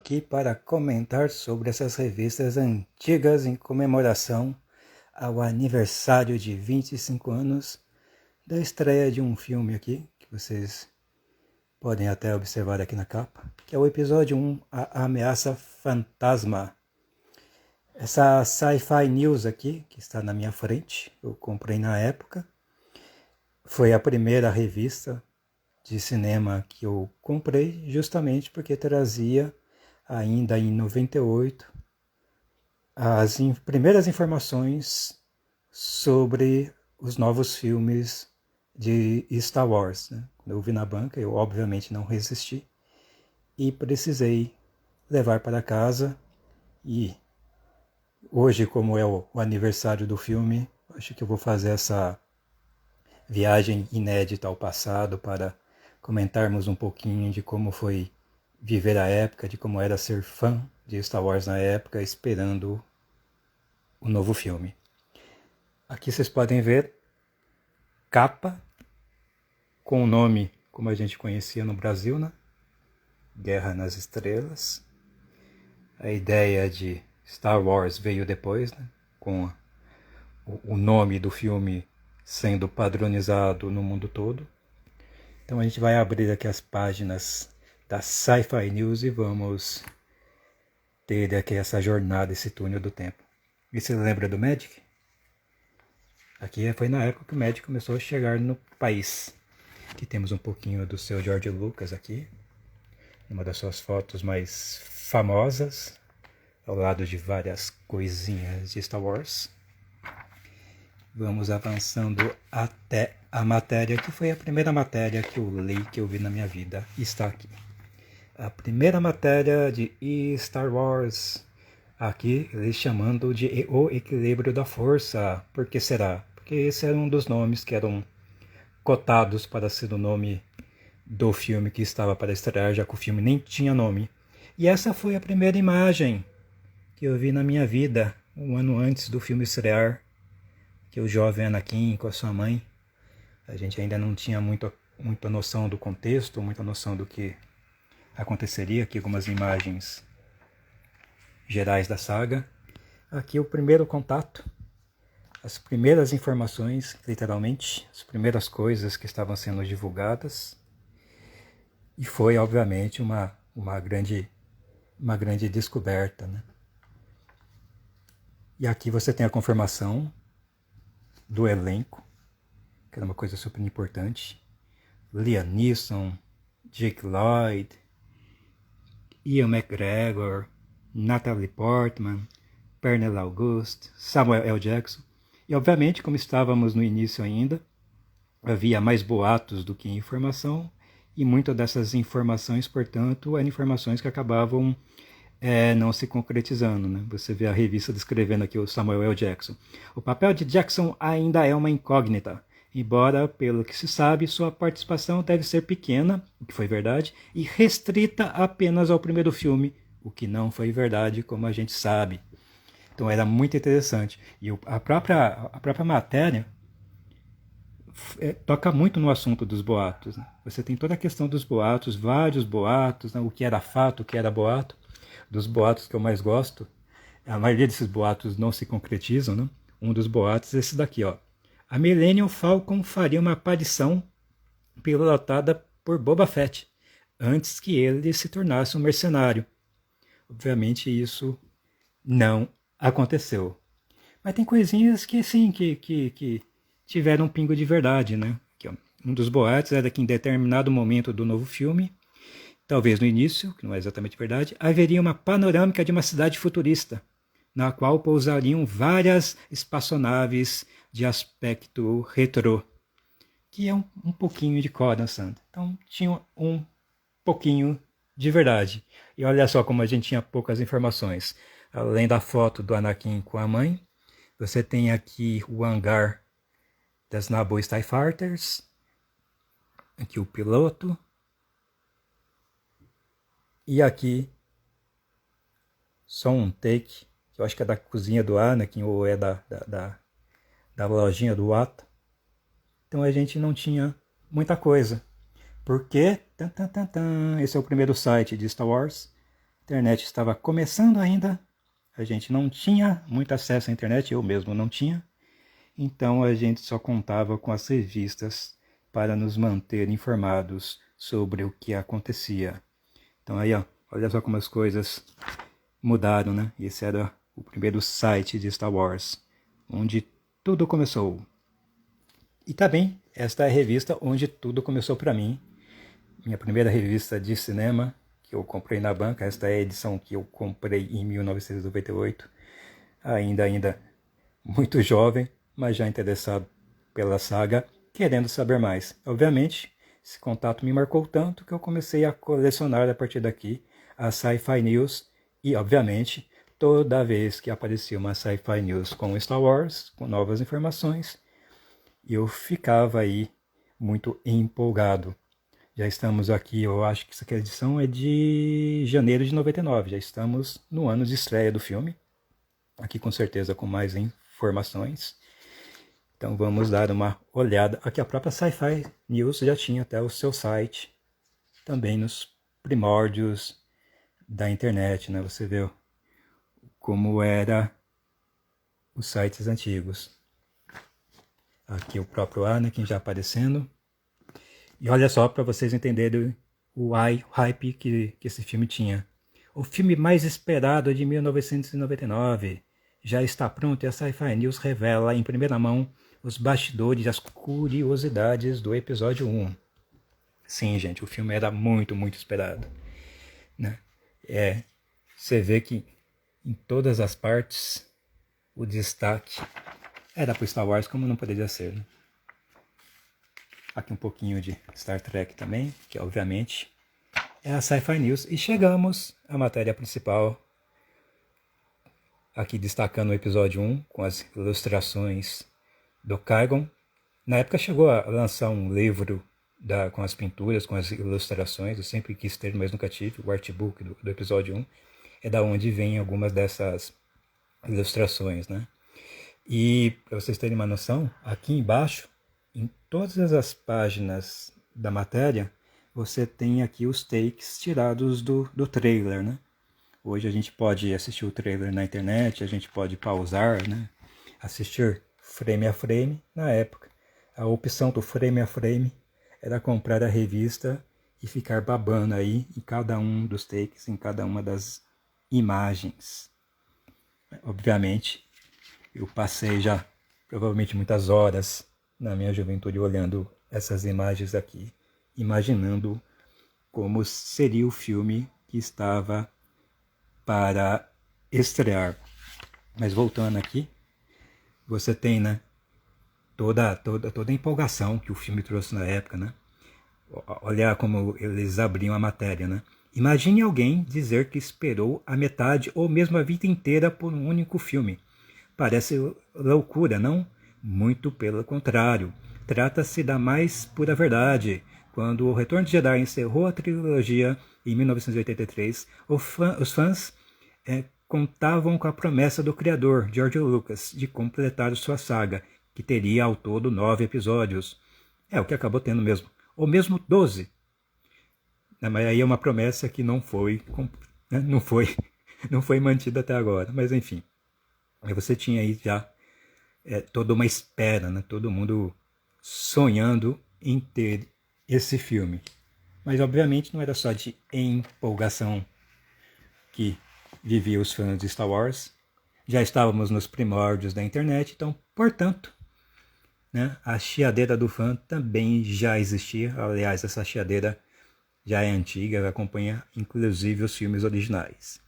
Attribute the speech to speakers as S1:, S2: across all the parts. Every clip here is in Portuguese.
S1: aqui para comentar sobre essas revistas antigas em comemoração ao aniversário de 25 anos da estreia de um filme aqui, que vocês podem até observar aqui na capa, que é o episódio 1, A Ameaça Fantasma. Essa Sci-Fi News aqui, que está na minha frente, eu comprei na época, foi a primeira revista de cinema que eu comprei justamente porque trazia, ainda em 98, as primeiras informações sobre os novos filmes de Star Wars. Né? Quando eu vi na banca, eu obviamente não resisti e precisei levar para casa. E hoje, como é o aniversário do filme, acho que eu vou fazer essa viagem inédita ao passado para comentarmos um pouquinho de como foi viver a época, de como era ser fã de Star Wars na época, esperando o novo filme. Aqui vocês podem ver capa com o nome como a gente conhecia no Brasil, né? Guerra nas Estrelas. A ideia de Star Wars veio depois, né? Com o nome do filme sendo padronizado no mundo todo. Então a gente vai abrir aqui as páginas da Sci-Fi News e vamos ter aqui essa jornada, esse túnel do tempo. E você lembra do Magic? Aqui foi na época que o Magic começou a chegar no país. Aqui temos um pouquinho do seu George Lucas aqui, uma das suas fotos mais famosas, ao lado de várias coisinhas de Star Wars. Vamos avançando até a matéria, que foi a primeira matéria que eu li, que eu vi na minha vida, está aqui. A primeira matéria de Star Wars, aqui eles chamando de O Equilíbrio da Força. Por que será? Porque esse era um dos nomes que eram cotados para ser o nome do filme que estava para estrear, já que o filme nem tinha nome. E essa foi a primeira imagem que eu vi na minha vida, um ano antes do filme estrear, que o jovem Anakin com a sua mãe, a gente ainda não tinha muita noção do contexto, muita noção do que aconteceria. Aqui algumas imagens gerais da saga. Aqui o primeiro contato, as primeiras informações, literalmente, as primeiras coisas que estavam sendo divulgadas. E foi, obviamente, uma grande descoberta. Né? E aqui você tem a confirmação do elenco, que era uma coisa super importante. Liam Neeson, Jake Lloyd, Ian McGregor, Natalie Portman, Pernell August, Samuel L. Jackson. E obviamente, como estávamos no início ainda, havia mais boatos do que informação, e muitas dessas informações, portanto, eram informações que acabavam não se concretizando. Né? Você vê a revista descrevendo aqui o Samuel L. Jackson. O papel de Jackson ainda é uma incógnita, embora, pelo que se sabe, sua participação deve ser pequena, o que foi verdade, e restrita apenas ao primeiro filme, o que não foi verdade, como a gente sabe. Então era muito interessante. E a própria matéria toca muito no assunto dos boatos. Né? Você tem toda a questão dos boatos, vários boatos, né? O que era fato, o que era boato. Dos boatos que eu mais gosto, a maioria desses boatos não se concretizam, né? Um dos boatos é esse daqui, ó. A Millennium Falcon faria uma aparição pilotada por Boba Fett, antes que ele se tornasse um mercenário. Obviamente isso não aconteceu. Mas tem coisinhas que sim, que tiveram um pingo de verdade, né? Aqui, ó. Um dos boatos era que em determinado momento do novo filme, talvez no início, que não é exatamente verdade, haveria uma panorâmica de uma cidade futurista, na qual pousariam várias espaçonaves de aspecto retrô, que é um pouquinho de Coruscant. Então tinha um pouquinho de verdade. E olha só como a gente tinha poucas informações. Além da foto do Anakin com a mãe, você tem aqui o hangar das Naboo TIE Fighters, aqui o piloto, e aqui, só um take, que eu acho que é da cozinha do Anakin, ou é da lojinha do Watto. Então a gente não tinha muita coisa. Porque, esse é o primeiro site de Star Wars, internet estava começando ainda, a gente não tinha muito acesso à internet, eu mesmo não tinha, então a gente só contava com as revistas para nos manter informados sobre o que acontecia. Então aí, ó, olha só como as coisas mudaram, né? Esse era o primeiro site de Star Wars, onde tudo começou. E também, esta é a revista onde tudo começou para mim. Minha primeira revista de cinema, que eu comprei na banca. Esta é a edição que eu comprei em 1998. Ainda muito jovem, mas já interessado pela saga, querendo saber mais. Obviamente, esse contato me marcou tanto que eu comecei a colecionar a partir daqui a Sci-Fi News e, obviamente, toda vez que aparecia uma Sci-Fi News com Star Wars, com novas informações, eu ficava aí muito empolgado. Já estamos aqui, eu acho que essa edição é de janeiro de 99, já estamos no ano de estreia do filme, aqui com certeza com mais informações. Então vamos dar uma olhada. Aqui a própria Sci-Fi News já tinha até o seu site, também nos primórdios da internet, né? Você vê como era os sites antigos. Aqui o próprio Anakin já aparecendo. E olha só para vocês entenderem o hype que esse filme tinha. O filme mais esperado de 1999 já está pronto e a Sci-Fi News revela em primeira mão os bastidores e as curiosidades do episódio 1. Sim, gente, o filme era muito esperado, né? Você vê que em todas as partes o destaque era para Star Wars, como não poderia ser, né? Aqui um pouquinho de Star Trek também, que obviamente é a Sci-Fi News. E chegamos à matéria principal, aqui destacando o episódio 1, com as ilustrações do Qui-Gon. Na época chegou a lançar um livro com as pinturas, com as ilustrações. Eu sempre quis ter, mas nunca tive. O artbook do episódio 1 é da onde vem algumas dessas ilustrações, né? E para vocês terem uma noção, aqui embaixo, em todas as páginas da matéria, você tem aqui os takes tirados do trailer, né? Hoje a gente pode assistir o trailer na internet, a gente pode pausar, né? Assistir frame a frame. Na época, a opção do frame a frame era comprar a revista e ficar babando aí em cada um dos takes, em cada uma das imagens. Obviamente, eu passei já provavelmente muitas horas na minha juventude olhando essas imagens aqui, imaginando como seria o filme que estava para estrear. Mas voltando aqui, você tem, né, toda a empolgação que o filme trouxe na época, né? Olha como eles abriam a matéria, né? Imagine alguém dizer que esperou a metade ou mesmo a vida inteira por um único filme. Parece loucura, não? Muito pelo contrário. Trata-se da mais pura verdade. Quando o Retorno de Jedi encerrou a trilogia em 1983, os fãs contavam com a promessa do criador, George Lucas, de completar sua saga, que teria ao todo 9 episódios. É o que acabou tendo mesmo. Ou mesmo 12. Mas aí é uma promessa que não foi mantida até agora. Mas enfim. Aí você tinha aí já toda uma espera, né? Todo mundo sonhando em ter esse filme. Mas obviamente não era só de empolgação que vivia os fãs de Star Wars. Já estávamos nos primórdios da internet, então, portanto, né, a chiadeira do fã também já existia. Aliás, essa chiadeira já é antiga, acompanha inclusive os filmes originais.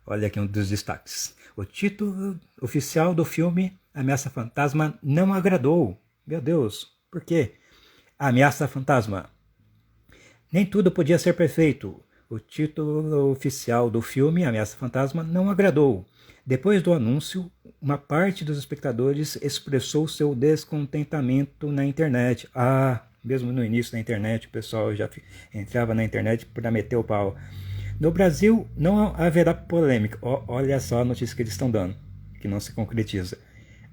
S1: Olha aqui um dos destaques. O título oficial do filme, Ameaça Fantasma, não agradou. Meu Deus, por quê? Ameaça Fantasma. Nem tudo podia ser perfeito. O título oficial do filme, Ameaça Fantasma, não agradou. Depois do anúncio, uma parte dos espectadores expressou seu descontentamento na internet. Mesmo no início da internet, o pessoal já entrava na internet para meter o pau. No Brasil, não haverá polêmica. Olha só a notícia que eles estão dando, que não se concretiza.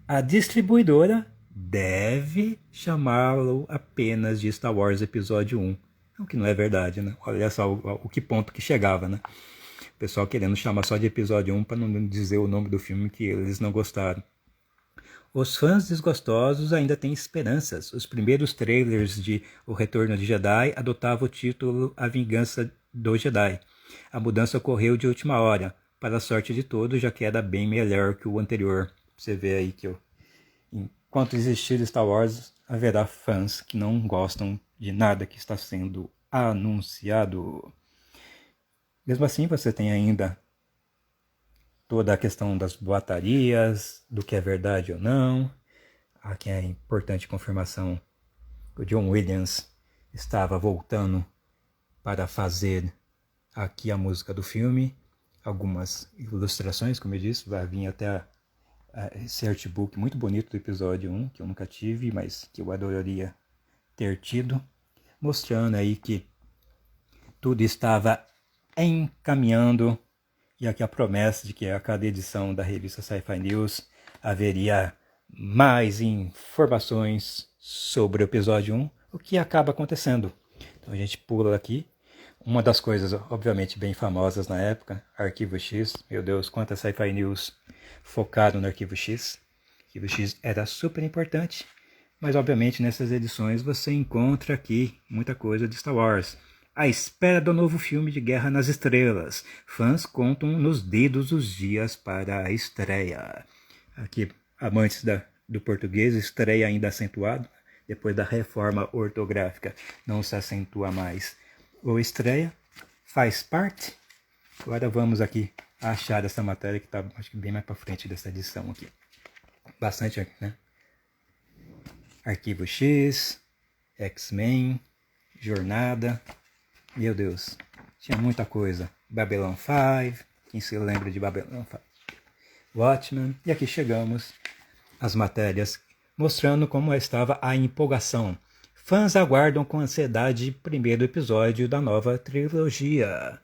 S1: A distribuidora deve chamá-lo apenas de Star Wars Episódio 1. O que não é verdade, né? Olha só o que ponto que chegava, né? pessoal querendo chamar só de episódio 1 para não dizer o nome do filme que eles não gostaram. Os fãs desgostosos ainda têm esperanças. Os primeiros trailers de O Retorno de Jedi adotavam o título A Vingança do Jedi. A mudança ocorreu de última hora, para a sorte de todos, já que era bem melhor que o anterior. Você vê aí que enquanto existir Star Wars, haverá fãs que não gostam de nada que está sendo anunciado. Mesmo assim, você tem ainda toda a questão das boatarias, do que é verdade ou não. Aqui é a importante confirmação que o John Williams estava voltando para fazer aqui a música do filme. Algumas ilustrações, como eu disse, vai vir até esse artbook muito bonito do episódio 1, que eu nunca tive, mas que eu adoraria ter tido, mostrando aí que tudo estava encaminhando, e aqui a promessa de que a cada edição da revista Sci-Fi News haveria mais informações sobre o episódio 1, o que acaba acontecendo. Então a gente pula aqui. Uma das coisas, obviamente, bem famosas na época, Arquivo X. Meu Deus, quantas Sci-Fi News focaram no Arquivo X. Arquivo X era super importante, mas obviamente nessas edições você encontra aqui muita coisa de Star Wars. À espera do novo filme de Guerra nas Estrelas. Fãs contam nos dedos os dias para a estreia. Aqui, amantes do português, estreia ainda acentuado. Depois da reforma ortográfica, não se acentua mais. Ou estreia, faz parte. Agora vamos aqui achar essa matéria que está, acho que bem mais para frente dessa edição aqui. Bastante, né? Arquivo X, X-Men, Jornada. Meu Deus, tinha muita coisa. Babylon 5, quem se lembra de Babylon 5? Watchmen. E aqui chegamos às matérias mostrando como estava a empolgação. Fãs aguardam com ansiedade o primeiro episódio da nova trilogia.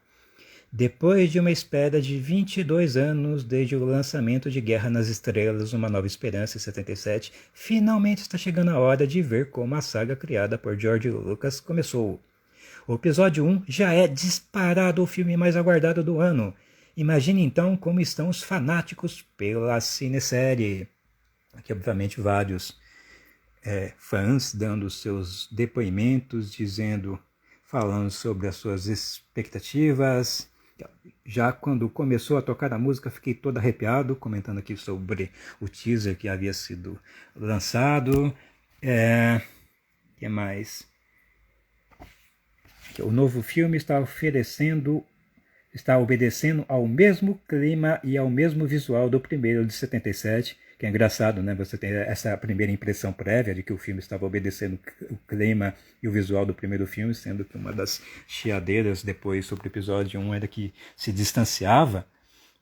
S1: Depois de uma espera de 22 anos desde o lançamento de Guerra nas Estrelas, Uma Nova Esperança em 77, finalmente está chegando a hora de ver como a saga criada por George Lucas começou. O episódio 1 já é disparado o filme mais aguardado do ano. Imagine então como estão os fanáticos pela cinesérie. Aqui, obviamente, vários fãs dando seus depoimentos, falando sobre as suas expectativas. Já quando começou a tocar a música, fiquei todo arrepiado, comentando aqui sobre o teaser que havia sido lançado. Que mais? O novo filme está obedecendo ao mesmo clima e ao mesmo visual do primeiro de 77, que é engraçado, né? Você tem essa primeira impressão prévia de que o filme estava obedecendo o clima e o visual do primeiro filme, sendo que uma das chiadeiras depois sobre o episódio 1 era que se distanciava,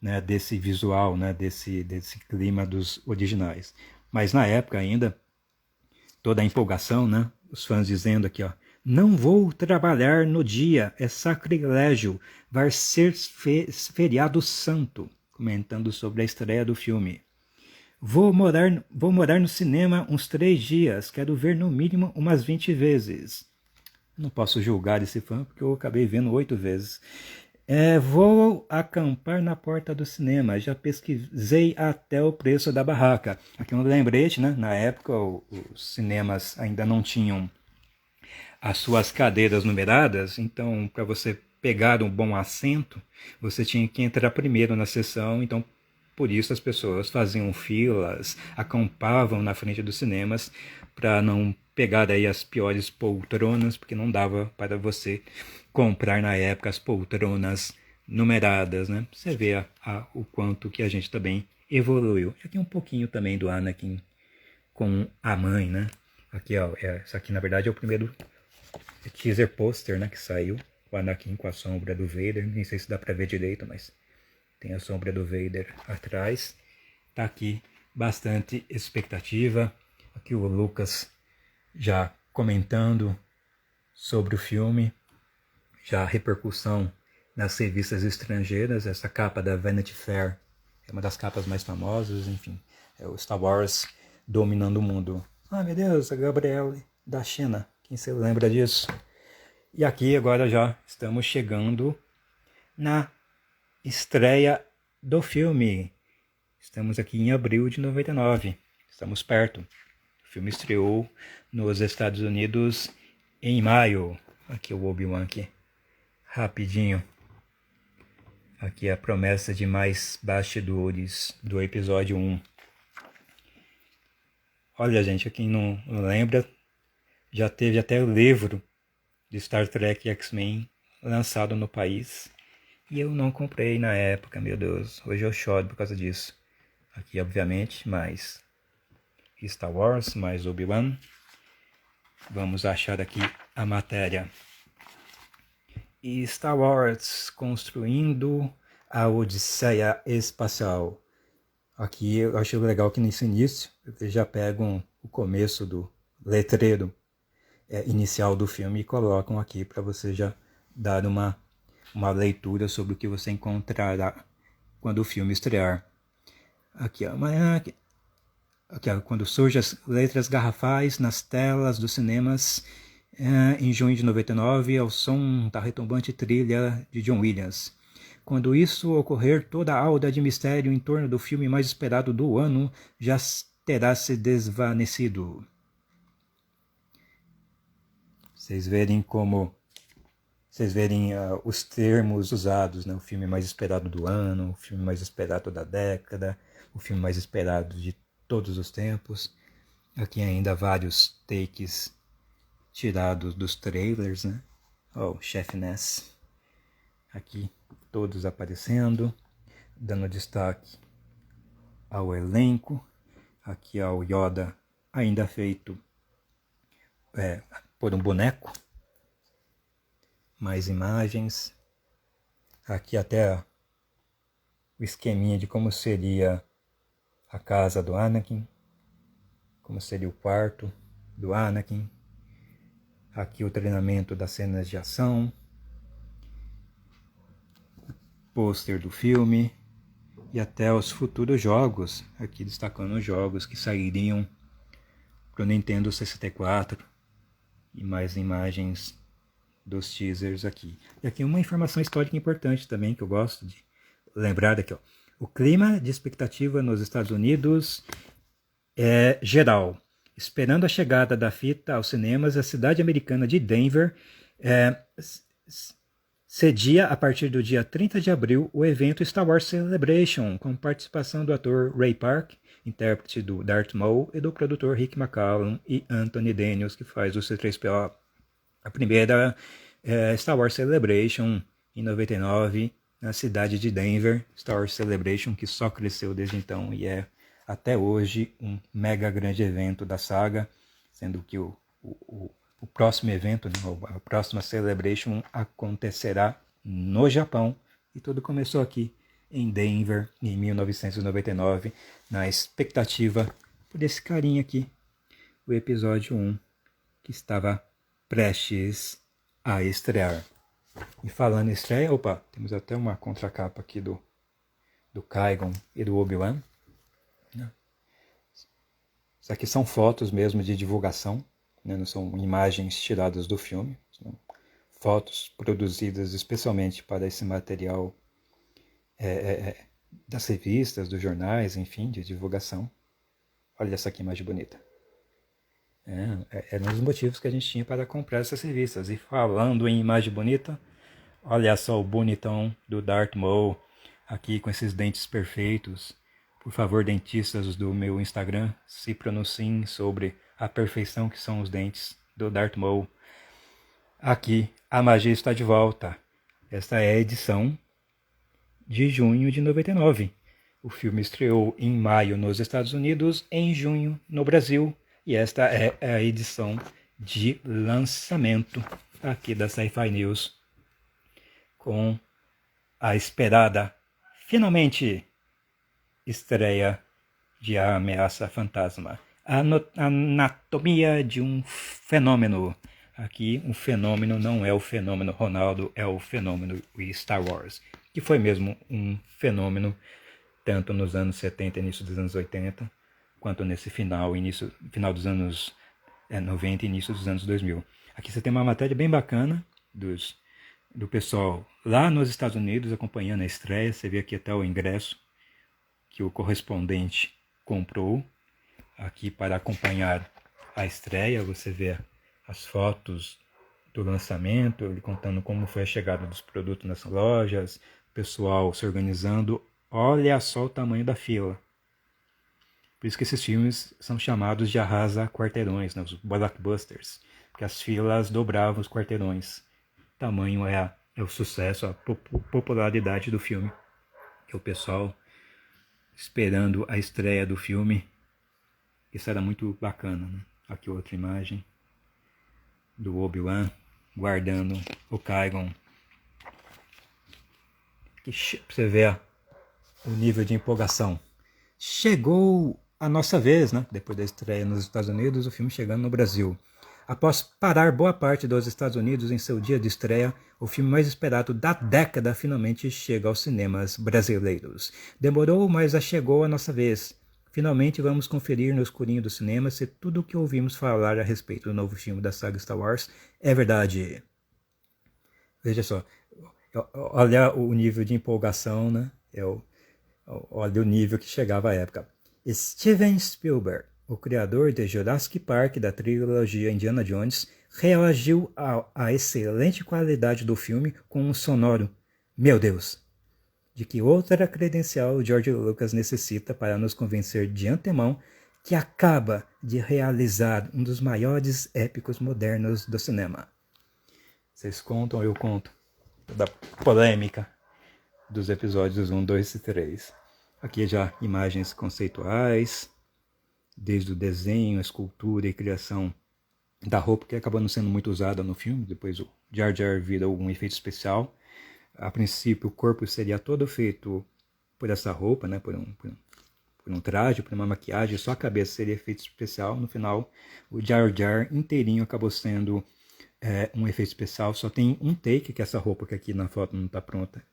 S1: né, desse visual, né, desse clima dos originais. Mas na época ainda, toda a empolgação, né? Os fãs dizendo aqui, ó, não vou trabalhar no dia, é sacrilégio, vai ser feriado santo, comentando sobre a estreia do filme. Vou morar no cinema uns 3 dias, quero ver no mínimo umas 20 vezes. Não posso julgar esse fã, porque eu acabei vendo 8 vezes. Vou acampar na porta do cinema, já pesquisei até o preço da barraca. Aqui um lembrete, né? Na época os cinemas ainda não tinham as suas cadeiras numeradas, então para você pegar um bom assento, você tinha que entrar primeiro na sessão, então por isso as pessoas faziam filas, acampavam na frente dos cinemas para não pegar aí as piores poltronas, porque não dava para você comprar na época as poltronas numeradas, né? Você vê o quanto que a gente também evoluiu. Aqui um pouquinho também do Anakin com a mãe, né? Aqui, ó, isso aqui na verdade é o primeiro teaser poster, né, que saiu, o Anakin com a sombra do Vader, nem sei se dá pra ver direito, mas tem a sombra do Vader atrás. Tá aqui bastante expectativa. Aqui o Lucas já comentando sobre o filme, já a repercussão nas revistas estrangeiras. Essa capa da Vanity Fair é uma das capas mais famosas, enfim, é o Star Wars dominando o mundo. Ah, meu Deus, a Gabrielle da China. Quem se lembra disso? E aqui agora já estamos chegando na estreia do filme. Estamos aqui em abril de 99. Estamos perto. O filme estreou nos Estados Unidos em maio. Aqui o Obi-Wan aqui. Rapidinho. Aqui a promessa de mais bastidores do episódio 1. Olha, gente, quem não lembra, já teve até o livro de Star Trek X-Men lançado no país. E eu não comprei na época, meu Deus. Hoje eu choro por causa disso. Aqui, obviamente, mais Star Wars, mais Obi-Wan. Vamos achar aqui a matéria. E Star Wars construindo a Odisseia Espacial. Aqui eu achei legal que nesse início eles já pegam o começo do letreiro inicial do filme e colocam aqui para você já dar uma leitura sobre o que você encontrará quando o filme estrear. Aqui, ó, quando surgem as letras garrafais nas telas dos cinemas em junho de 99, ao som da retumbante trilha de John Williams. Quando isso ocorrer, toda a aura de mistério em torno do filme mais esperado do ano já terá se desvanecido. Vocês verem os termos usados, né? O filme mais esperado do ano, o filme mais esperado da década, o filme mais esperado de todos os tempos. Aqui ainda vários takes tirados dos trailers, né? Ó, o Chef Ness. Aqui todos aparecendo, dando destaque ao elenco. Aqui ao Yoda ainda feito por um boneco. Mais imagens. Aqui até o esqueminha de como seria a casa do Anakin, como seria o quarto do Anakin. Aqui o treinamento das cenas de ação. Pôster do filme. E até os futuros jogos. Aqui destacando os jogos que sairiam para o Nintendo 64. E mais imagens dos teasers aqui. E aqui uma informação histórica importante também que eu gosto de lembrar aqui, ó. O clima de expectativa nos Estados Unidos é geral. Esperando a chegada da fita aos cinemas, a cidade americana de Denver cedia a partir do dia 30 de abril o evento Star Wars Celebration, com participação do ator Ray Park, intérprete do Darth Maul, e do produtor Rick McCallum e Anthony Daniels, que faz o C-3PO. A primeira Star Wars Celebration em 99, na cidade de Denver. Star Wars Celebration que só cresceu desde então e é até hoje um mega grande evento da saga, sendo que o próximo evento, a próxima Celebration acontecerá no Japão, e tudo começou aqui em Denver em 1999, na expectativa por esse carinha aqui, o episódio 1, que estava prestes a estrear. E falando em estreia, temos até uma contracapa aqui do Qui-Gon e do Obi-Wan. Isso aqui são fotos mesmo de divulgação, né? Não são imagens tiradas do filme, são fotos produzidas especialmente para esse material das revistas, dos jornais, enfim, de divulgação. Olha essa aqui imagem bonita. Era um dos motivos que a gente tinha para comprar essas revistas. E falando em imagem bonita, olha só o bonitão do Darth Maul, aqui com esses dentes perfeitos. Por favor, dentistas do meu Instagram, se pronunciem sobre a perfeição que são os dentes do Darth Maul. Aqui, a magia está de volta. Esta é a edição de junho de 99. O filme estreou em maio nos Estados Unidos, em junho no Brasil. E esta é a edição de lançamento aqui da Sci-Fi News, com a esperada, finalmente, estreia de A Ameaça Fantasma. A anatomia de um fenômeno. Aqui, um fenômeno não é o fenômeno Ronaldo, é o fenômeno Star Wars, que foi mesmo um fenômeno tanto nos anos 70 e início dos anos 80, quanto nesse final dos anos 90 e início dos anos 2000. Aqui você tem uma matéria bem bacana do pessoal lá nos Estados Unidos acompanhando a estreia. Você vê aqui até o ingresso que o correspondente comprou aqui para acompanhar a estreia. Você vê as fotos do lançamento, ele contando como foi a chegada dos produtos nas lojas, o pessoal se organizando. Olha só o tamanho da fila. Por isso que esses filmes são chamados de arrasa quarteirões, né? Os blockbusters, porque as filas dobravam os quarteirões. O tamanho é o sucesso, a popularidade do filme, que o pessoal esperando a estreia do filme. Isso era muito bacana, né? Aqui outra imagem do Obi-Wan guardando o Qui-Gon. Pra você ver o nível de empolgação. Chegou a nossa vez, né? Depois da estreia nos Estados Unidos, o filme chegando no Brasil. Após parar boa parte dos Estados Unidos em seu dia de estreia, o filme mais esperado da década finalmente chega aos cinemas brasileiros. Demorou, mas já chegou a nossa vez. Finalmente vamos conferir no escurinho do cinema se tudo o que ouvimos falar a respeito do novo filme da saga Star Wars é verdade. Veja só, olha o nível de empolgação, né? Olha o nível que chegava à época. Steven Spielberg, o criador de Jurassic Park da trilogia Indiana Jones, reagiu à excelente qualidade do filme com um sonoro "Meu Deus!", de que outra credencial George Lucas necessita para nos convencer de antemão que acaba de realizar um dos maiores épicos modernos do cinema. Vocês contam, eu conto, da polêmica dos episódios 1, 2 e 3. Aqui já imagens conceituais, desde o desenho, a escultura e criação da roupa, que acabou não sendo muito usada no filme. Depois o Jar Jar vira um efeito especial. A princípio o corpo seria todo feito por essa roupa, né? por um traje, por uma maquiagem, só a cabeça seria efeito especial. No final o Jar Jar inteirinho acabou sendo um efeito especial. Só tem um take, que essa roupa que aqui na foto não está pronta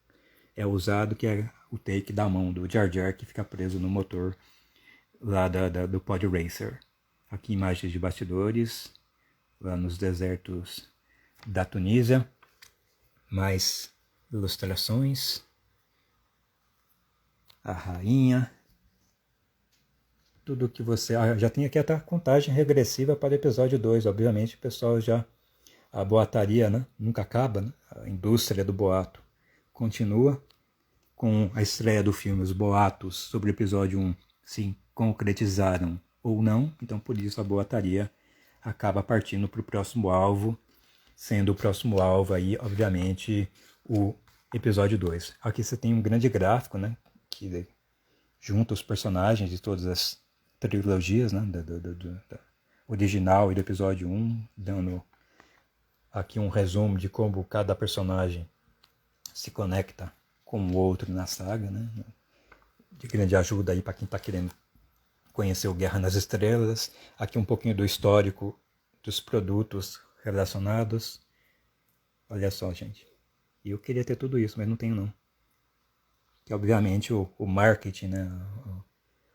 S1: é usado, que é o take da mão do Jar Jar, que fica preso no motor lá do Pod Racer. Aqui imagens de bastidores, lá nos desertos da Tunísia. Mais ilustrações. A rainha. Tudo que você... já tem aqui até a contagem regressiva para o episódio 2. Obviamente o pessoal já... A boataria, né? Nunca acaba, né? A indústria do boato continua. Com a estreia do filme, os boatos sobre o episódio 1 se concretizaram ou não. Então por isso a boataria acaba partindo para o próximo alvo, sendo o próximo alvo aí, obviamente, o episódio 2. Aqui você tem um grande gráfico, né, que junta os personagens de todas as trilogias, né, da original e do episódio 1, dando aqui um resumo de como cada personagem se conecta com o outro na saga, né, de grande ajuda aí para quem está querendo conhecer o Guerra nas Estrelas. Aqui um pouquinho do histórico dos produtos relacionados. Olha só, gente. E eu queria ter tudo isso, mas não tenho não. Que obviamente o marketing, né,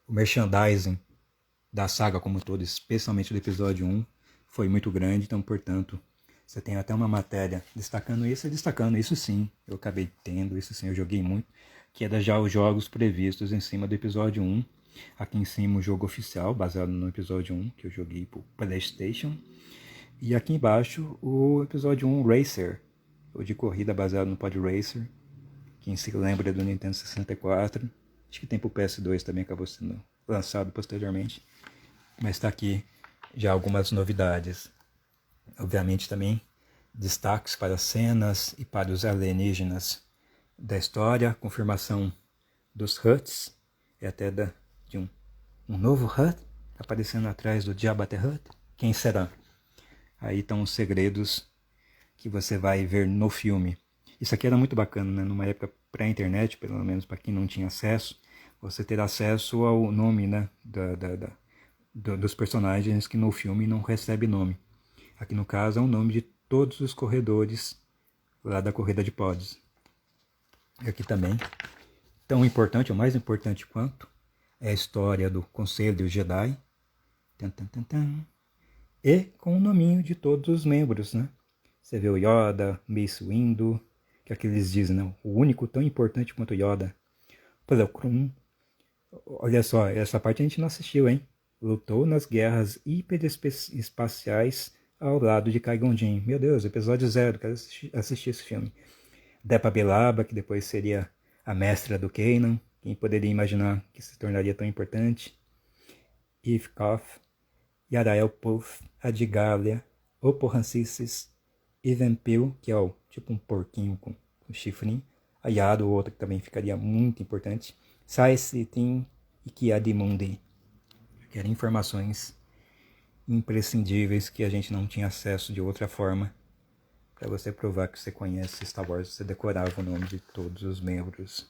S1: o merchandising da saga como um todo, especialmente do episódio 1, foi muito grande. Então, portanto, você tem até uma matéria destacando isso e destacando isso sim. Eu acabei tendo, isso sim, eu joguei muito. Que era já os jogos previstos em cima do episódio 1. Aqui em cima o jogo oficial, baseado no episódio 1, que eu joguei por PlayStation. E aqui embaixo o episódio 1 Racer, o de corrida baseado no Pod Racer. Quem se lembra do Nintendo 64. Acho que tem pro PS2 também, acabou sendo lançado posteriormente. Mas está aqui já algumas novidades. Obviamente também destaques para as cenas e para os alienígenas da história. Confirmação dos Hutts e até de um novo Hutt aparecendo atrás do Jabba the Hutt. Quem será? Aí estão os segredos que você vai ver no filme. Isso aqui era muito bacana, né? Numa época pré-internet, pelo menos para quem não tinha acesso, você ter acesso ao nome, né, dos personagens que no filme não recebe nome. Aqui no caso é o nome de todos os corredores lá da corrida de pods. E aqui também, tão importante, ou mais importante quanto, é a história do Conselho Jedi. Tan, tan, tan, tan. E com o nominho de todos os membros, né? Você vê o Yoda, Mace Windu, que é que eles dizem, não? O único tão importante quanto Yoda. Pelo Krun. Olha só, essa parte a gente não assistiu, hein? Lutou nas guerras hiperespaciais ao lado de Qui-Gon Jinn. Meu Deus, episódio 0, quero assistir esse filme. Depa Billaba, que depois seria a mestra do Kanan. Quem poderia imaginar que se tornaria tão importante? Eve Koth, Yarael Puth, Adigalia, Oporrancisses, Even Peel, que é tipo um porquinho com chifrinho. A Yado, outra que também ficaria muito importante. Sai Sitin e Kiadimundi, que eram informações imprescindíveis que a gente não tinha acesso de outra forma. Para você provar que você conhece Star Wars, você decorava o nome de todos os membros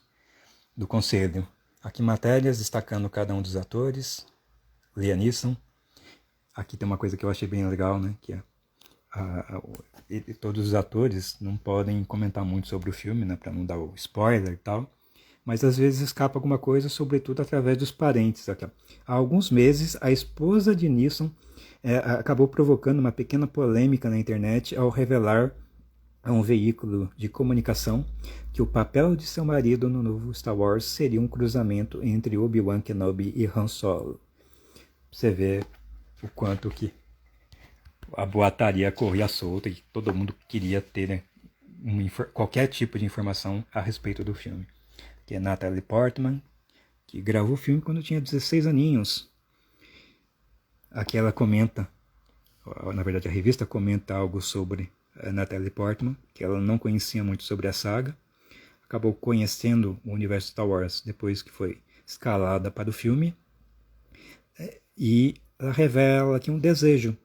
S1: do conselho. Aqui matérias destacando cada um dos atores. Liam Neeson. Aqui tem uma coisa que eu achei bem legal, né? Que todos os atores não podem comentar muito sobre o filme, né? Para não dar o spoiler e tal. Mas às vezes escapa alguma coisa, sobretudo através dos parentes. Aqui, há alguns meses, a esposa de Neeson acabou provocando uma pequena polêmica na internet ao revelar a um veículo de comunicação que o papel de seu marido no novo Star Wars seria um cruzamento entre Obi-Wan Kenobi e Han Solo. Você vê o quanto que a boataria corria solta e todo mundo queria ter, né, qualquer tipo de informação a respeito do filme. Que é Natalie Portman, que gravou o filme quando tinha 16 aninhos. Aqui ela comenta, na verdade a revista comenta algo sobre a Natalie Portman, que ela não conhecia muito sobre a saga. Acabou conhecendo o universo Star Wars depois que foi escalada para o filme. E ela revela aqui um desejo.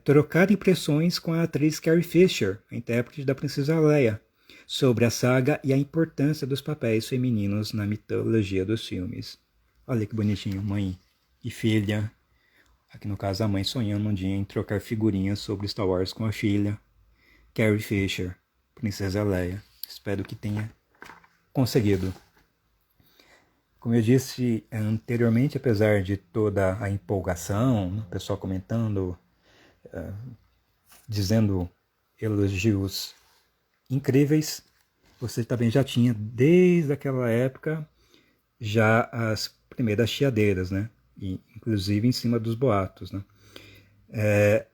S1: Trocar impressões com a atriz Carrie Fisher, a intérprete da princesa Leia, sobre a saga e a importância dos papéis femininos na mitologia dos filmes. Olha que bonitinho, mãe e filha. Aqui no caso a mãe sonhando um dia em trocar figurinhas sobre Star Wars com a filha, Carrie Fisher, princesa Leia. Espero que tenha conseguido. Como eu disse anteriormente, apesar de toda a empolgação, o pessoal comentando, dizendo elogios incríveis, você também já tinha, desde aquela época, já as primeiras chiadeiras, né? E, inclusive em cima dos boatos, né?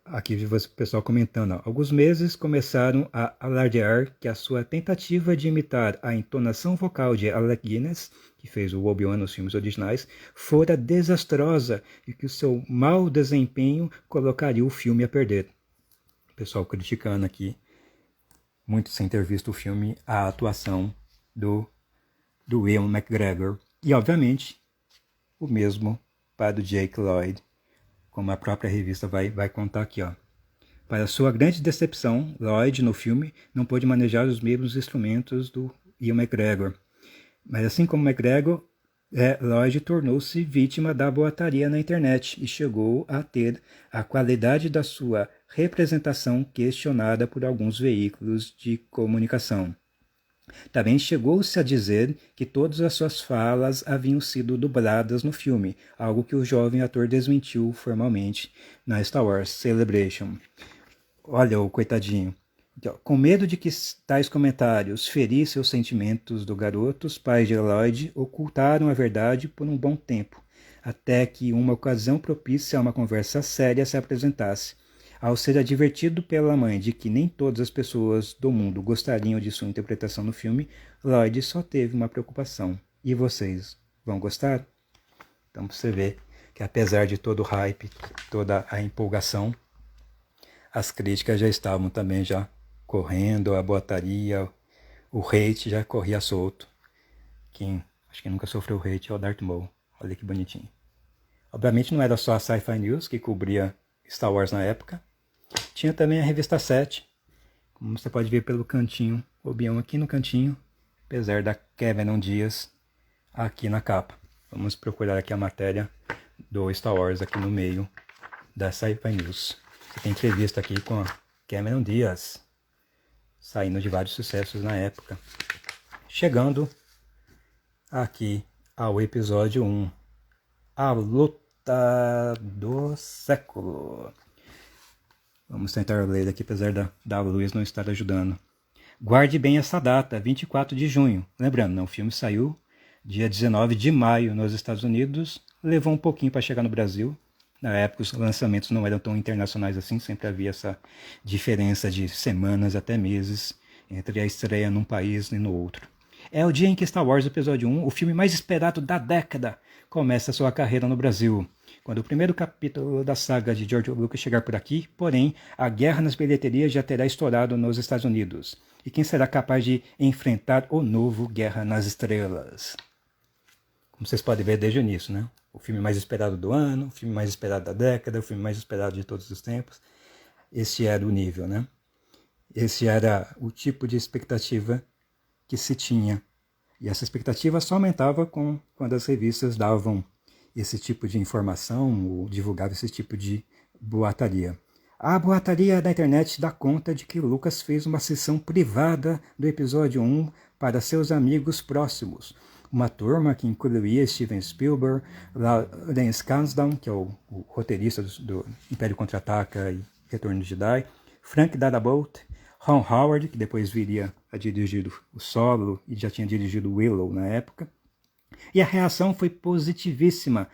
S1: Aqui o pessoal comentando, há alguns meses começaram a alardear que a sua tentativa de imitar a entonação vocal de Alec Guinness, que fez o Obi-Wan nos filmes originais, fora desastrosa e que o seu mau desempenho colocaria o filme a perder. O pessoal criticando aqui, muito sem ter visto o filme, a atuação do Ewan McGregor. E, obviamente, o mesmo para o Jake Lloyd, como a própria revista vai contar aqui. Ó. Para sua grande decepção, Lloyd, no filme, não pôde manejar os mesmos instrumentos do Ewan McGregor. Mas assim como McGregor, Lloyd tornou-se vítima da boataria na internet e chegou a ter a qualidade da sua representação questionada por alguns veículos de comunicação. Também chegou-se a dizer que todas as suas falas haviam sido dubladas no filme, algo que o jovem ator desmentiu formalmente na Star Wars Celebration. Olha o coitadinho. Com medo de que tais comentários ferissem os sentimentos do garoto, os pais de Lloyd ocultaram a verdade por um bom tempo, até que uma ocasião propícia a uma conversa séria se apresentasse. Ao ser advertido pela mãe de que nem todas as pessoas do mundo gostariam de sua interpretação no filme, Lloyd só teve uma preocupação. E vocês vão gostar? Então você vê que apesar de todo o hype, toda a empolgação, as críticas já estavam também já correndo, a boataria, o hate já corria solto. Quem acho que nunca sofreu hate é o Darth Maul. Olha que bonitinho. Obviamente não era só a Sci-Fi News que cobria Star Wars na época. Tinha também a revista 7, como você pode ver pelo cantinho, o Obi-Wan aqui no cantinho, apesar da Cameron Diaz aqui na capa. Vamos procurar aqui a matéria do Star Wars aqui no meio da Sci-Fi News. Você tem entrevista aqui com a Cameron Diaz, saindo de vários sucessos na época. Chegando aqui ao episódio 1, a luta do século. Vamos tentar ler aqui, apesar da luz não estar ajudando. Guarde bem essa data, 24 de junho. Lembrando, né, o filme saiu dia 19 de maio nos Estados Unidos, levou um pouquinho para chegar no Brasil. Na época os lançamentos não eram tão internacionais assim, sempre havia essa diferença de semanas até meses entre a estreia num país e no outro. É o dia em que Star Wars Episódio 1, o filme mais esperado da década, começa sua carreira no Brasil. Quando o primeiro capítulo da saga de George Lucas chegar por aqui, porém, a guerra nas bilheterias já terá estourado nos Estados Unidos. E quem será capaz de enfrentar o novo Guerra nas Estrelas? Como vocês podem ver desde o início, né? O filme mais esperado do ano, o filme mais esperado da década, o filme mais esperado de todos os tempos. Esse era o nível, né? Esse era o tipo de expectativa que se tinha. E essa expectativa só aumentava quando as revistas davam esse tipo de informação ou divulgavam esse tipo de boataria. A boataria da internet dá conta de que Lucas fez uma sessão privada do episódio 1 para seus amigos próximos. Uma turma que incluía Steven Spielberg, Lawrence Kasdan, que é o roteirista do Império Contra-Ataca e Retorno de Jedi, Frank Darabont, Ron Howard, que depois viria a dirigir o Solo e já tinha dirigido Willow na época. E a reação foi positivíssima.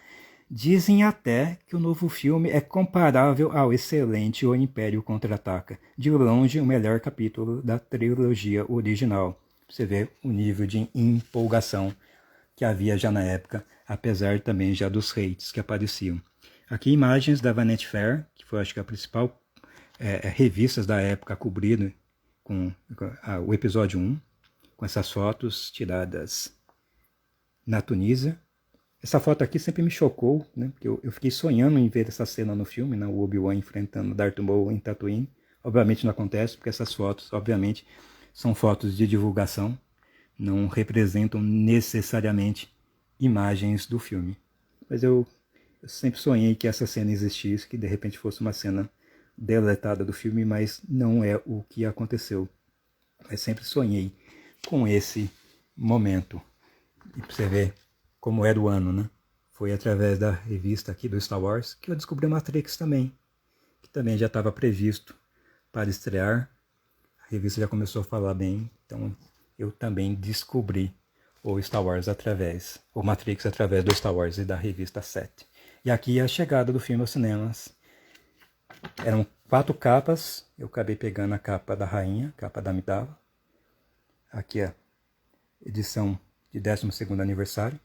S1: Dizem até que o novo filme é comparável ao excelente O Império Contra-Ataca, de longe o melhor capítulo da trilogia original. Você vê o nível de empolgação que havia já na época, apesar também já dos hates que apareciam. Aqui imagens da Vanity Fair, que foi acho que a principal revistas da época cobrindo com o episódio 1, com essas fotos tiradas na Tunísia. Essa foto aqui sempre me chocou, né? Porque eu fiquei sonhando em ver essa cena no filme, né? O Obi-Wan enfrentando Darth Maul em Tatooine. Obviamente não acontece, porque essas fotos, obviamente, são fotos de divulgação, não representam necessariamente imagens do filme. Mas eu sempre sonhei que essa cena existisse, que de repente fosse uma cena deletada do filme, mas não é o que aconteceu. Mas sempre sonhei com esse momento. E pra você ver como era o ano, né? Foi através da revista aqui do Star Wars que eu descobri Matrix também, que também já estava previsto para estrear. A revista já começou a falar bem, então eu também descobri o Star Wars o Matrix através do Star Wars e da revista 7. E aqui a chegada do filme aos cinemas. Eram 4 capas, eu acabei pegando a capa da rainha, capa da Amidala. Aqui a edição de 12º aniversário.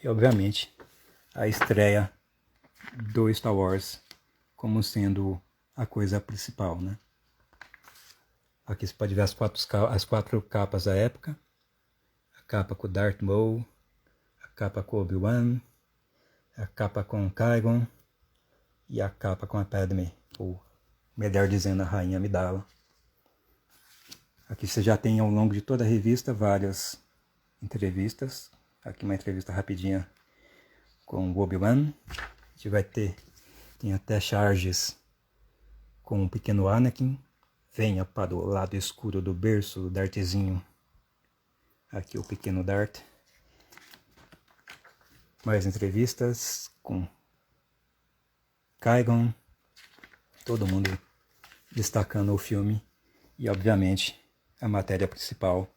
S1: E obviamente a estreia do Star Wars como sendo a coisa principal, né? Aqui você pode ver as 4 capas da época. A capa com o Darth Maul, a capa com o Obi-Wan, a capa com o Qui-Gon e a capa com a Padme, ou melhor dizendo, a Rainha Amidala. Aqui você já tem ao longo de toda a revista várias entrevistas. Aqui uma entrevista rapidinha com o Obi-Wan. A gente vai ter, tem até charges com o pequeno Anakin. Venha para o lado escuro do berço, Darthzinho. Aqui o pequeno Darth. Mais entrevistas com Qui-Gon. Todo mundo destacando o filme. E obviamente a matéria principal.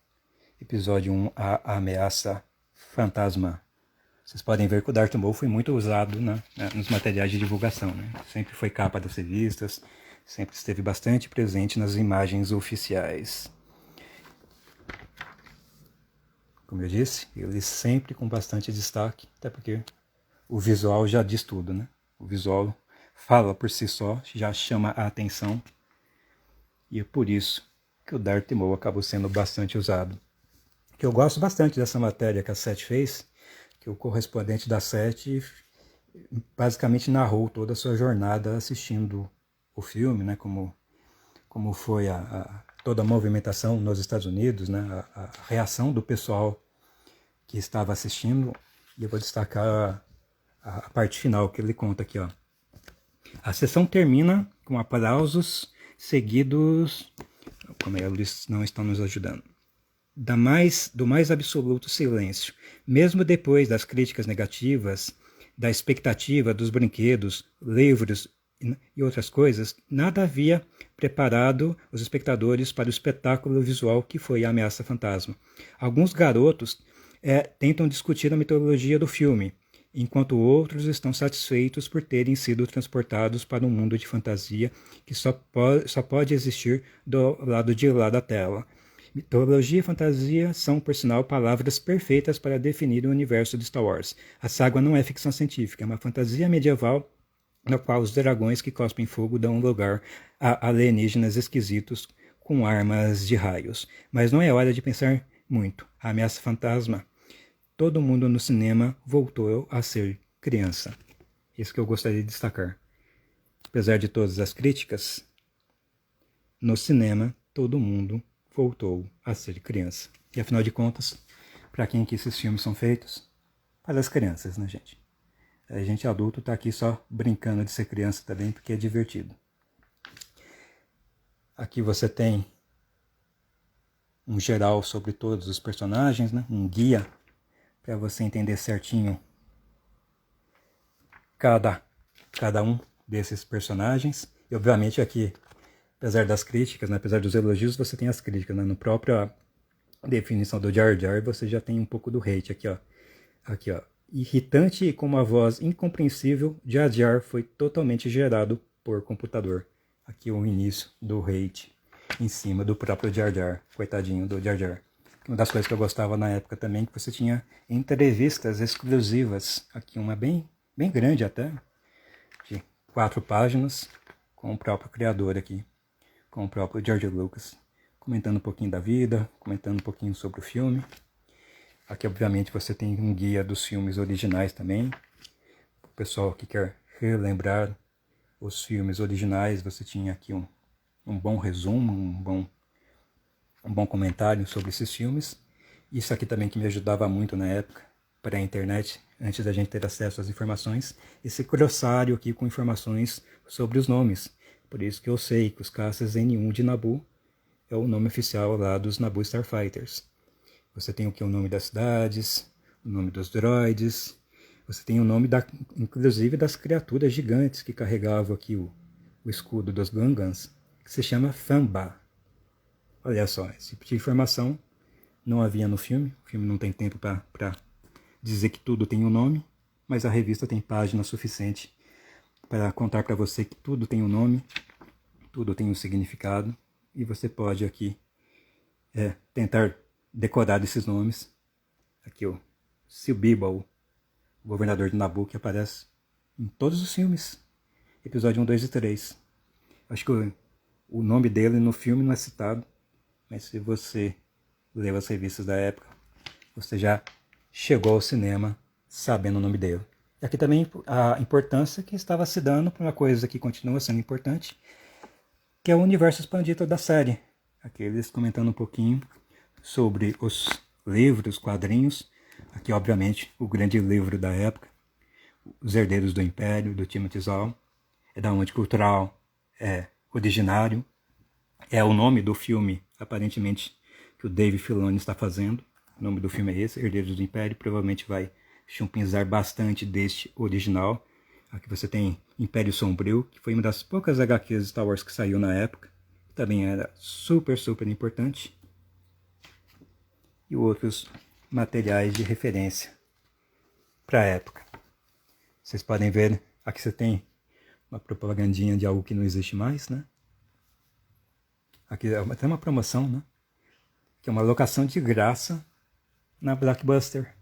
S1: Episódio 1, a ameaça fantasma. Vocês podem ver que o Darth Maul foi muito usado, né, nos materiais de divulgação. Né? Sempre foi capa das revistas. Sempre esteve bastante presente nas imagens oficiais. Como eu disse, ele sempre com bastante destaque, até porque o visual já diz tudo, né? O visual fala por si só, já chama a atenção. E é por isso que o Darth Maul acabou sendo bastante usado. Que eu gosto bastante dessa matéria que a 7 fez, que o correspondente da 7 basicamente narrou toda a sua jornada assistindo o filme, né, como foi toda a movimentação nos Estados Unidos, né, a reação do pessoal que estava assistindo. E eu vou destacar a parte final que ele conta aqui. Ó. A sessão termina com aplausos seguidos... Como eles não estão nos ajudando. Do mais absoluto silêncio. Mesmo depois das críticas negativas, da expectativa dos brinquedos, livros e outras coisas, nada havia preparado os espectadores para o espetáculo visual que foi a Ameaça Fantasma. Alguns garotos tentam discutir a mitologia do filme, enquanto outros estão satisfeitos por terem sido transportados para um mundo de fantasia que só pode existir do lado de lá da tela. Mitologia e fantasia são, por sinal, palavras perfeitas para definir o universo de Star Wars. A saga não é ficção científica, é uma fantasia medieval na qual os dragões que cospem fogo dão lugar a alienígenas esquisitos com armas de raios. Mas não é hora de pensar muito. A Ameaça Fantasma, todo mundo no cinema voltou a ser criança. Isso que eu gostaria de destacar. Apesar de todas as críticas, no cinema todo mundo voltou a ser criança. E afinal de contas, para quem que esses filmes são feitos? Para as crianças, né, gente? A gente adulto tá aqui só brincando de ser criança também, porque é divertido. Aqui você tem um geral sobre todos os personagens, né? Um guia para você entender certinho cada um desses personagens. E obviamente aqui, apesar das críticas, né? Apesar dos elogios, você tem as críticas, né? No próprio definição do Jar Jar, você já tem um pouco do hate aqui, ó. Aqui, ó. Irritante e com uma voz incompreensível, Jar Jar foi totalmente gerado por computador. Aqui o início do hate em cima do próprio Jar Jar, coitadinho do Jar Jar. Uma das coisas que eu gostava na época também, que você tinha entrevistas exclusivas, aqui uma bem grande até, de 4 páginas, com o próprio criador aqui, com o próprio George Lucas, comentando um pouquinho da vida, comentando um pouquinho sobre o filme. Aqui, obviamente, você tem um guia dos filmes originais também. O pessoal que quer relembrar os filmes originais, você tinha aqui um bom resumo, um bom comentário sobre esses filmes. Isso aqui também que me ajudava muito na época, para a internet, antes da gente ter acesso às informações. Esse glossário aqui com informações sobre os nomes. Por isso que eu sei que os caças N1 de Naboo é o nome oficial lá dos Naboo Starfighters. Você tem o que? O nome das cidades, o nome dos droids, você tem o nome, inclusive, das criaturas gigantes que carregavam aqui o escudo dos Gungans, que se chama Famba. Olha só, esse tipo de informação não havia no filme. O filme não tem tempo para dizer que tudo tem um nome, mas a revista tem página suficiente para contar para você que tudo tem um nome, tudo tem um significado, e você pode aqui tentar decorar esses nomes. Aqui o Sil Bibble, o governador de Naboo, que aparece em todos os filmes. Episódio 1, 2 e 3. Acho que o nome dele no filme não é citado, mas se você leu as revistas da época, você já chegou ao cinema sabendo o nome dele. E aqui também a importância que estava se dando para uma coisa que continua sendo importante, que é o universo expandido da série. Aqui eles comentando um pouquinho sobre os livros, quadrinhos. Aqui, obviamente, o grande livro da época, Os Herdeiros do Império, do Timothy Zahn. É da onde cultural é originário. É o nome do filme, aparentemente, que o Dave Filoni está fazendo. O nome do filme é esse, Herdeiros do Império. Provavelmente vai chumpinzar bastante deste original. Aqui você tem Império Sombrio, que foi uma das poucas HQs de Star Wars que saiu na época. Também era super importante. E outros materiais de referência para a época. Vocês podem ver, aqui você tem uma propagandinha de algo que não existe mais, né? Aqui tem uma promoção, né? Que é uma locação de graça na Blockbuster.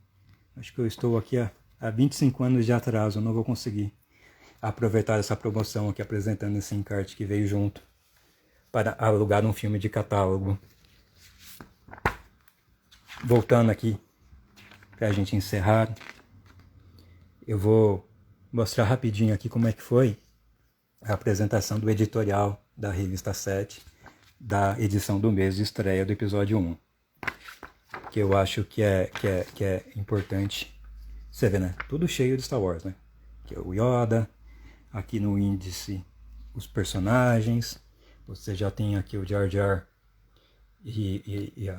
S1: Acho que eu estou aqui há 25 anos de atraso, eu não vou conseguir aproveitar essa promoção aqui apresentando esse encarte que veio junto para alugar um filme de catálogo. Voltando aqui, para a gente encerrar, eu vou mostrar rapidinho aqui como é que foi a apresentação do editorial da Revista 7, da edição do mês de estreia do episódio 1. Que eu acho que é importante. Você vê, né? Tudo cheio de Star Wars, né? Aqui é o Yoda, aqui no índice os personagens, você já tem aqui o Jar Jar e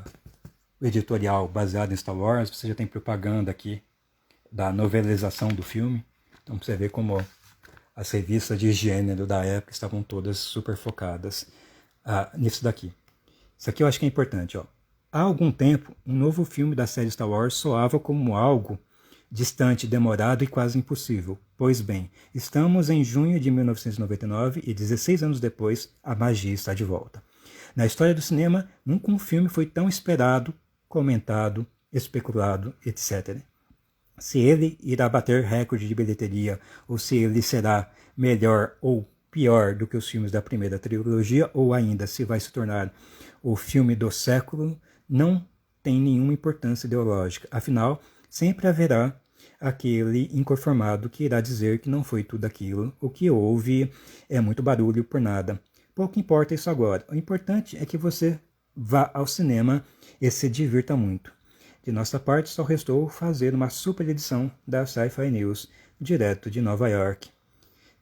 S1: o editorial baseado em Star Wars, você já tem propaganda aqui da novelização do filme. Então você vê como as revistas de gênero da época estavam todas super focadas nisso daqui. Isso aqui eu acho que é importante. Ó. Há algum tempo, um novo filme da série Star Wars soava como algo distante, demorado e quase impossível. Pois bem, estamos em junho de 1999 e 16 anos depois, a magia está de volta. Na história do cinema, nunca um filme foi tão esperado, comentado, especulado, etc. Se ele irá bater recorde de bilheteria, ou se ele será melhor ou pior do que os filmes da primeira trilogia, ou ainda se vai se tornar o filme do século, não tem nenhuma importância ideológica. Afinal, sempre haverá aquele inconformado que irá dizer que não foi tudo aquilo, o que houve é muito barulho por nada. Pouco importa isso agora. O importante é que você vá ao cinema e se divirta muito. De nossa parte, só restou fazer uma super edição da Sci-Fi News, direto de Nova York.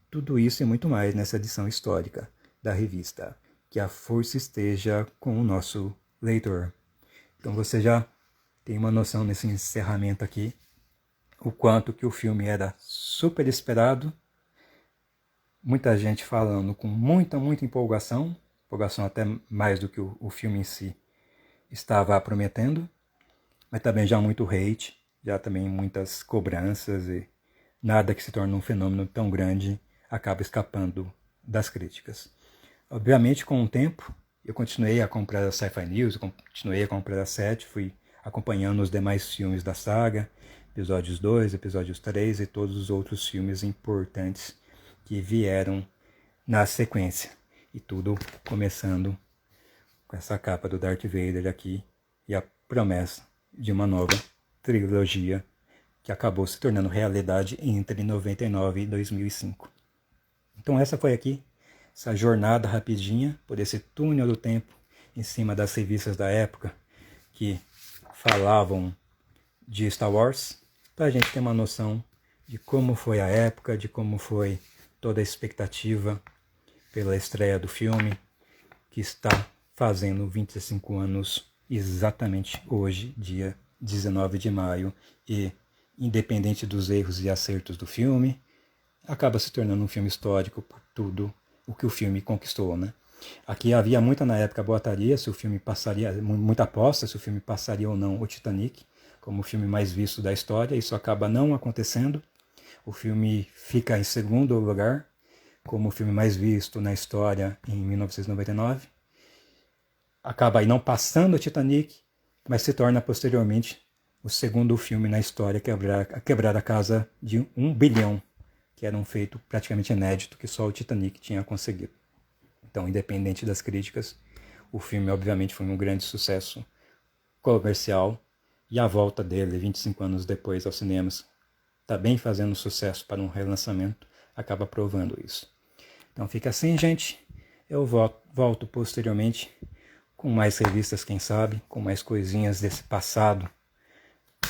S1: Tudo isso e muito mais nessa edição histórica da revista. Que a força esteja com o nosso leitor. Então você já tem uma noção nesse encerramento aqui, o quanto que o filme era super esperado, muita gente falando com muita empolgação até mais do que o filme em si estava prometendo, mas também já muito hate, já também muitas cobranças e nada que se torne um fenômeno tão grande acaba escapando das críticas. Obviamente, com o tempo, eu continuei a comprar a Sci-Fi News, continuei a comprar a 7, fui acompanhando os demais filmes da saga, episódios 2, episódios 3 e todos os outros filmes importantes que vieram na sequência. E tudo começando com essa capa do Darth Vader aqui e a promessa de uma nova trilogia que acabou se tornando realidade entre 99 e 2005. Então essa foi aqui, essa jornada rapidinha por esse túnel do tempo em cima das revistas da época que falavam de Star Wars, para a gente ter uma noção de como foi a época, de como foi toda a expectativa pela estreia do filme, que está fazendo 25 anos exatamente hoje, dia 19 de maio, e independente dos erros e acertos do filme, acaba se tornando um filme histórico por tudo o que o filme conquistou, né? Aqui havia muita na época boataria, se o filme passaria, muita aposta se o filme passaria ou não o Titanic, como o filme mais visto da história. Isso acaba não acontecendo. O filme fica em segundo lugar, como o filme mais visto na história em 1999. Acaba aí não passando o Titanic, mas se torna posteriormente o segundo filme na história a quebrar a casa de 1 bilhão, que era um feito praticamente inédito que só o Titanic tinha conseguido. Então, independente das críticas, o filme obviamente foi um grande sucesso comercial e a volta dele 25 anos depois aos cinemas, também fazendo sucesso para um relançamento, acaba provando isso. Então fica assim, gente. Eu volto posteriormente com mais revistas, quem sabe, com mais coisinhas desse passado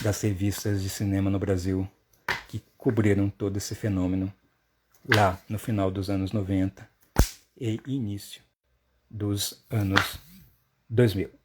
S1: das revistas de cinema no Brasil que cobriram todo esse fenômeno lá no final dos anos 90 e início dos anos 2000.